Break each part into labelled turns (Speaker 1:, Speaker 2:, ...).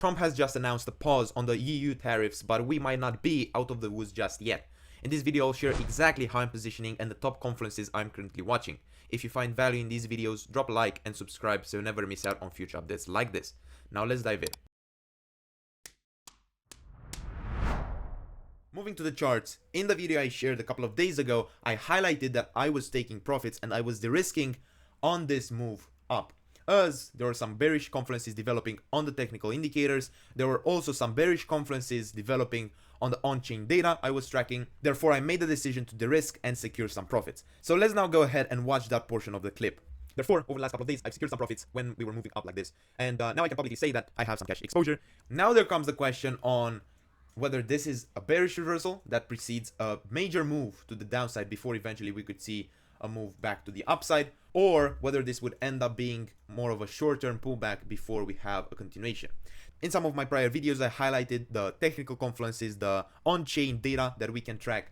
Speaker 1: Trump has just announced a pause on the EU tariffs, but we might not be out of the woods just yet. In this video, I'll share exactly how I'm positioning and the top conferences I'm currently watching. If you find value in these videos, drop a like and subscribe so you never miss out on future updates like this. Now let's dive in. Moving to the charts, in the video I shared a couple of days ago, I highlighted that I was taking profits and I was de-risking on this move up. As there were some bearish confluences developing on the technical indicators, there were also some bearish confluences developing on the on-chain data I was tracking. Therefore, I made the decision to de-risk and secure some profits. So let's now go ahead and watch that portion of the clip. Therefore, over the last couple of days, I've secured some profits when we were moving up like this. And now I can publicly say that I have some cash exposure. Now there comes the question on whether this is a bearish reversal that precedes a major move to the downside before eventually we could see a move back to the upside, or whether this would end up being more of a short-term pullback before we have a continuation. In some of my prior videos, I highlighted the technical confluences, the on-chain data that we can track.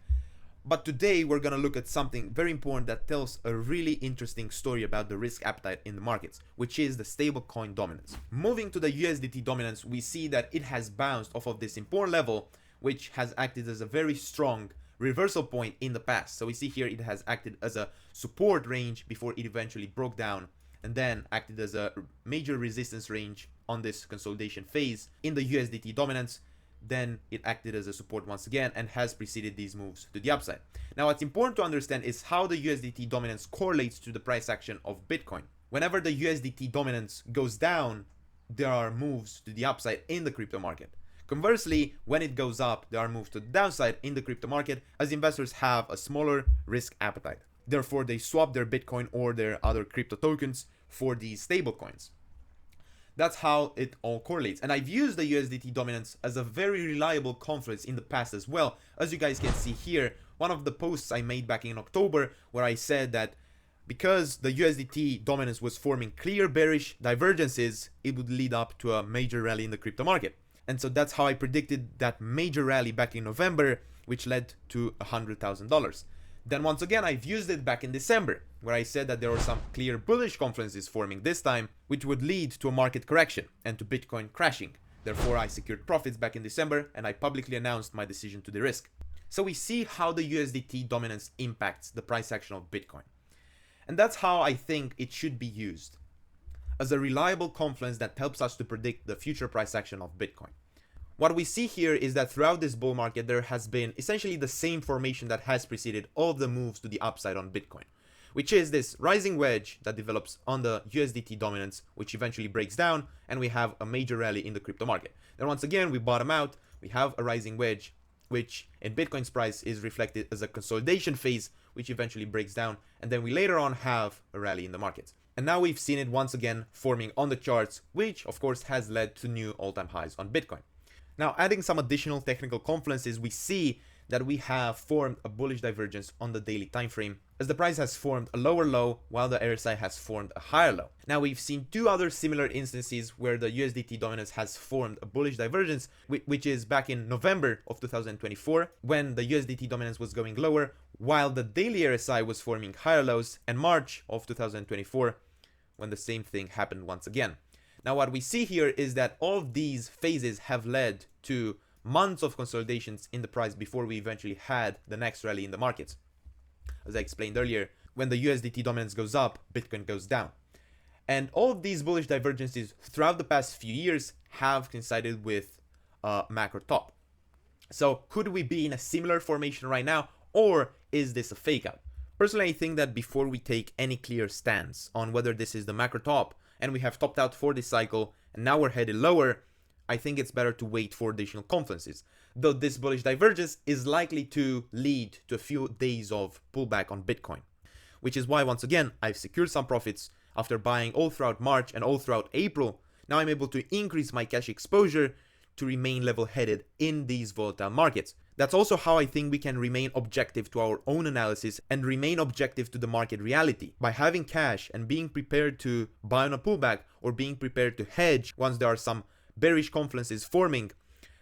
Speaker 1: But today we're going to look at something very important that tells a really interesting story about the risk appetite in the markets, which is the stablecoin dominance. Moving to the USDT dominance, we see that it has bounced off of this important level, which has acted as a very strong reversal point in the past. So we see here it has acted as a support range before it eventually broke down and then acted as a major resistance range on this consolidation phase in the USDT dominance. Then it acted as a support once again and has preceded these moves to the upside. Now what's important to understand is how the USDT dominance correlates to the price action of Bitcoin. Whenever the USDT dominance goes down, there are moves to the upside in the crypto market. Conversely, when it goes up, there are moves to the downside in the crypto market as investors have a smaller risk appetite. Therefore, they swap their Bitcoin or their other crypto tokens for these stablecoins. That's how it all correlates. And I've used the USDT dominance as a very reliable confluence in the past as well. As you guys can see here, one of the posts I made back in October where I said that because the USDT dominance was forming clear bearish divergences, it would lead up to a major rally in the crypto market. And so that's how I predicted that major rally back in November, which led to $100,000. Then once again, I've used it back in December, where I said that there were some clear bullish confluences forming this time, which would lead to a market correction and to Bitcoin crashing. Therefore, I secured profits back in December and I publicly announced my decision to de-risk. So we see how the USDT dominance impacts the price action of Bitcoin. And that's how I think it should be used, as a reliable confluence that helps us to predict the future price action of Bitcoin. What we see here is that throughout this bull market, there has been essentially the same formation that has preceded all of the moves to the upside on Bitcoin, which is this rising wedge that develops on the USDT dominance, which eventually breaks down, and we have a major rally in the crypto market. Then once again, we bottom out, we have a rising wedge, which in Bitcoin's price is reflected as a consolidation phase, which eventually breaks down, and then we later on have a rally in the markets. And now we've seen it once again forming on the charts, which of course has led to new all-time highs on Bitcoin. Now, adding some additional technical confluences, we see that we have formed a bullish divergence on the daily time frame, as the price has formed a lower low while the RSI has formed a higher low. Now, we've seen two other similar instances where the USDT dominance has formed a bullish divergence, which is back in November of 2024, when the USDT dominance was going lower, while the daily RSI was forming higher lows, and March of 2024, when the same thing happened once again. Now, what we see here is that all of these phases have led to months of consolidations in the price before we eventually had the next rally in the markets. As I explained earlier, when the USDT dominance goes up, Bitcoin goes down. And all of these bullish divergences throughout the past few years have coincided with a macro top. So could we be in a similar formation right now, or is this a fake out? Personally, I think that before we take any clear stance on whether this is the macro top and we have topped out for this cycle and now we're headed lower, I think it's better to wait for additional confluences. Though this bullish divergence is likely to lead to a few days of pullback on Bitcoin, which is why once again I've secured some profits after buying all throughout March and all throughout April. Now I'm able to increase my cash exposure to remain level-headed in these volatile markets. That's also how I think we can remain objective to our own analysis and remain objective to the market reality. By having cash and being prepared to buy on a pullback or being prepared to hedge once there are some bearish confluences forming,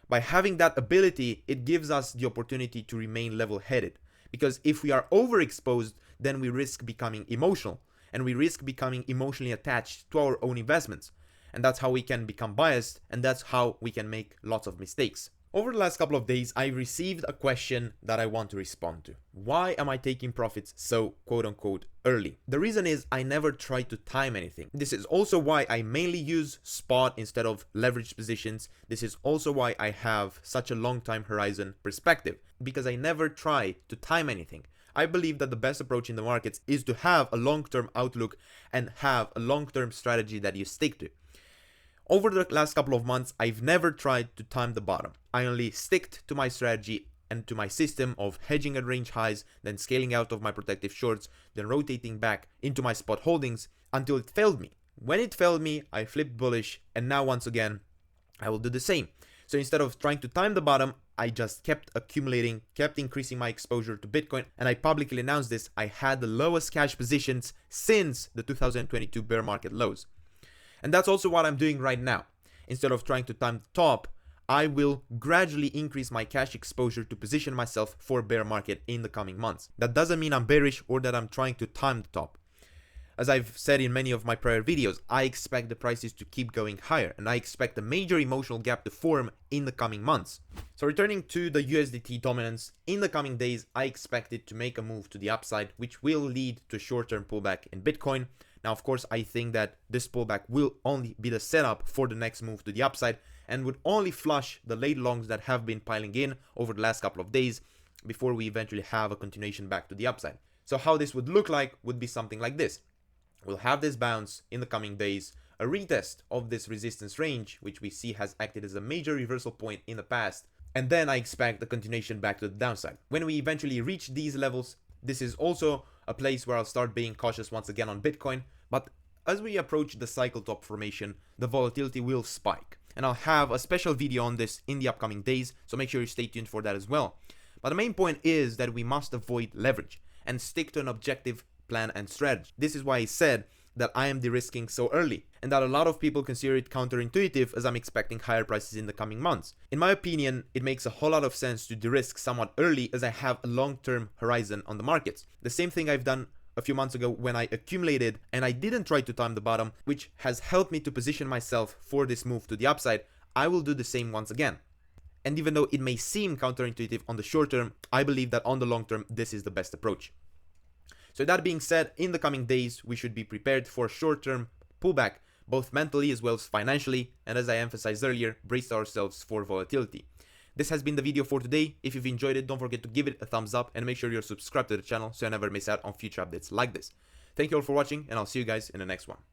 Speaker 1: by having that ability, it gives us the opportunity to remain level-headed. Because if we are overexposed, then we risk becoming emotional, and we risk becoming emotionally attached to our own investments. And that's how we can become biased, and that's how we can make lots of mistakes. Over the last couple of days, I received a question that I want to respond to. Why am I taking profits so quote-unquote early? The reason is I never try to time anything. This is also why I mainly use spot instead of leveraged positions. This is also why I have such a long time horizon perspective, because I never try to time anything. I believe that the best approach in the markets is to have a long-term outlook and have a long-term strategy that you stick to. Over the last couple of months, I've never tried to time the bottom. I only sticked to my strategy and to my system of hedging at range highs, then scaling out of my protective shorts, then rotating back into my spot holdings until it failed me. When it failed me, I flipped bullish, and now once again, I will do the same. So instead of trying to time the bottom, I just kept accumulating, kept increasing my exposure to Bitcoin, and I publicly announced this. I had the lowest cash positions since the 2022 bear market lows. And that's also what I'm doing right now. Instead of trying to time the top, I will gradually increase my cash exposure to position myself for bear market in the coming months. That doesn't mean I'm bearish or that I'm trying to time the top. As I've said in many of my prior videos, I expect the prices to keep going higher, and I expect a major emotional gap to form in the coming months. So returning to the USDT dominance, in the coming days, I expect it to make a move to the upside, which will lead to a short-term pullback in Bitcoin. Now, of course, I think that this pullback will only be the setup for the next move to the upside and would only flush the late longs that have been piling in over the last couple of days before we eventually have a continuation back to the upside. So how this would look like would be something like this. We'll have this bounce in the coming days, a retest of this resistance range, which we see has acted as a major reversal point in the past, and then I expect the continuation back to the downside. When we eventually reach these levels, this is also a place where I'll start being cautious once again on Bitcoin, but as we approach the cycle top formation, the volatility will spike. And I'll have a special video on this in the upcoming days, so make sure you stay tuned for that as well. But the main point is that we must avoid leverage and stick to an objective plan and strategy. This is why I said that I am de-risking so early, and that a lot of people consider it counterintuitive as I'm expecting higher prices in the coming months. In my opinion, it makes a whole lot of sense to de-risk somewhat early as I have a long-term horizon on the markets. The same thing I've done a few months ago when I accumulated and I didn't try to time the bottom, which has helped me to position myself for this move to the upside. I will do the same once again. And even though it may seem counterintuitive on the short term, I believe that on the long term, this is the best approach. So that being said, in the coming days, we should be prepared for a short-term pullback, both mentally as well as financially, and as I emphasized earlier, brace ourselves for volatility. This has been the video for today. If you've enjoyed it, don't forget to give it a thumbs up and make sure you're subscribed to the channel so you never miss out on future updates like this. Thank you all for watching, and I'll see you guys in the next one.